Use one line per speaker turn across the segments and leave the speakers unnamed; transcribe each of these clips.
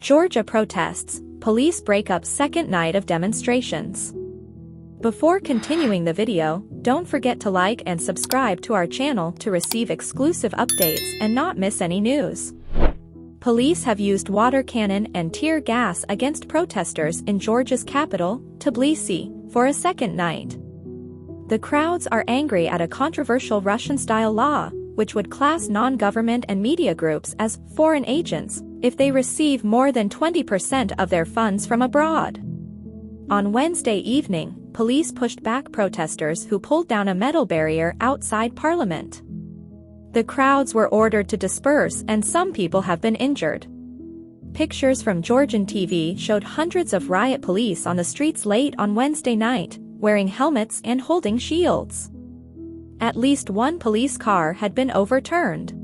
Georgia protests, police break up second night of demonstrations. Before continuing the video, don't forget to like and subscribe to our channel to receive exclusive updates and not miss any news. Police have used water cannon and tear gas against protesters in Georgia's capital, Tbilisi, for a second night. The crowds are angry at a controversial Russian-style law, which would class non-government and media groups as foreign agents if they receive more than 20% of their funds from abroad. On Wednesday evening, police pushed back protesters who pulled down a metal barrier outside Parliament. The crowds were ordered to disperse and some people have been injured. Pictures from Georgian TV showed hundreds of riot police on the streets late on Wednesday night, wearing helmets and holding shields. At least one police car had been overturned.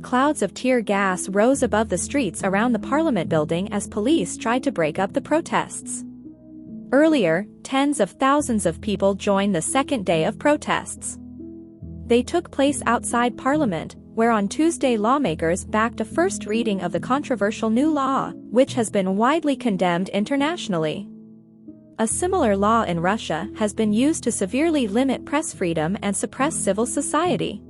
Clouds of tear gas rose above the streets around the Parliament building as police tried to break up the protests. Earlier, tens of thousands of people joined the second day of protests. They took place outside Parliament, where on Tuesday lawmakers backed a first reading of the controversial new law, which has been widely condemned internationally. A similar law in Russia has been used to severely limit press freedom and suppress civil society.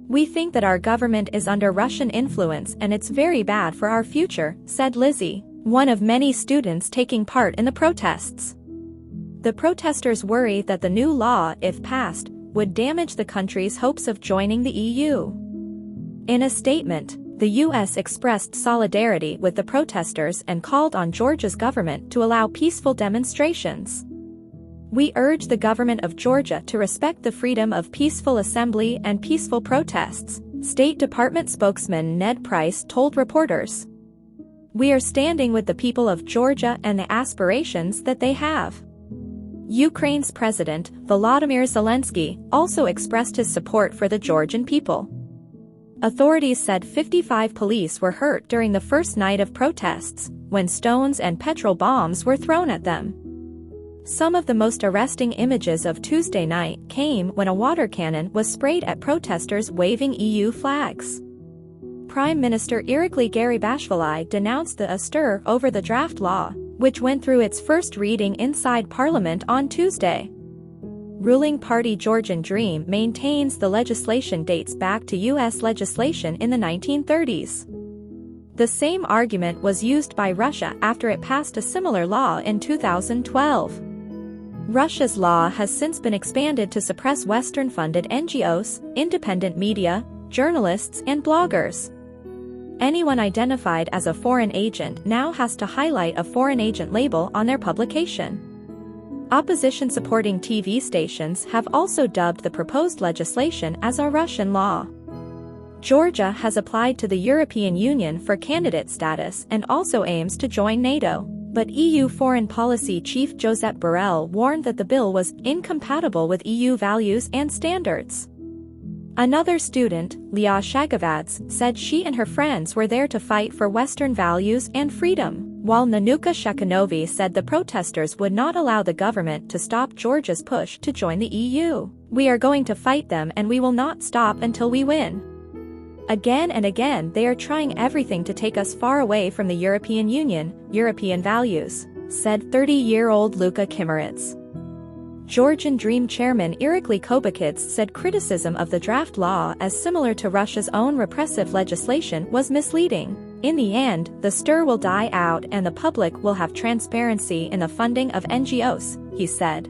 "We think that our government is under Russian influence and it's very bad for our future," said Lizzie, one of many students taking part in the protests. The protesters worry that the new law, if passed, would damage the country's hopes of joining the EU. In a statement, the U.S. expressed solidarity with the protesters and called on Georgia's government to allow peaceful demonstrations. "We urge the government of Georgia to respect the freedom of peaceful assembly and peaceful protests," State Department spokesman Ned Price told reporters. "We are standing with the people of Georgia and the aspirations that they have." Ukraine's President, Volodymyr Zelensky, also expressed his support for the Georgian people. Authorities said 55 police were hurt during the first night of protests, when stones and petrol bombs were thrown at them. Some of the most arresting images of Tuesday night came when a water cannon was sprayed at protesters waving EU flags. Prime Minister Irakli Garibashvili denounced the stir over the draft law, which went through its first reading inside Parliament on Tuesday. Ruling party Georgian Dream maintains the legislation dates back to U.S. legislation in the 1930s. The same argument was used by Russia after it passed a similar law in 2012. Russia's law has since been expanded to suppress Western-funded NGOs, independent media, journalists and bloggers. Anyone identified as a foreign agent now has to highlight a foreign agent label on their publication. Opposition-supporting TV stations have also dubbed the proposed legislation as a Russian law. Georgia has applied to the European Union for candidate status and also aims to join NATO, but EU Foreign Policy Chief Josep Borrell warned that the bill was incompatible with EU values and standards. Another student, Leah Shagavads, said she and her friends were there to fight for Western values and freedom, while Nanuka Shakanovi said the protesters would not allow the government to stop Georgia's push to join the EU. "We are going to fight them and we will not stop until we win. Again and again they are trying everything to take us far away from the European Union, European values," said 30-year-old Luka Kimeritz. Georgian Dream chairman Irakli Kobakidze said criticism of the draft law as similar to Russia's own repressive legislation was misleading. "In the end, the stir will die out and the public will have transparency in the funding of NGOs," he said.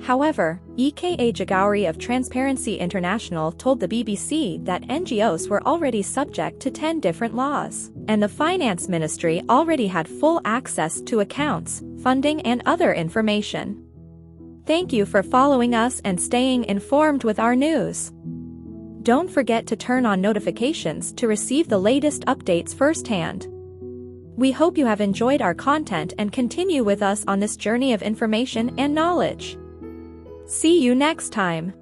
However, Eka Jagauri of Transparency International told the BBC that NGOs were already subject to 10 different laws, and the finance ministry already had full access to accounts, funding and other information. Thank you for following us and staying informed with our news. Don't forget to turn on notifications to receive the latest updates firsthand. We hope you have enjoyed our content and continue with us on this journey of information and knowledge. See you next time.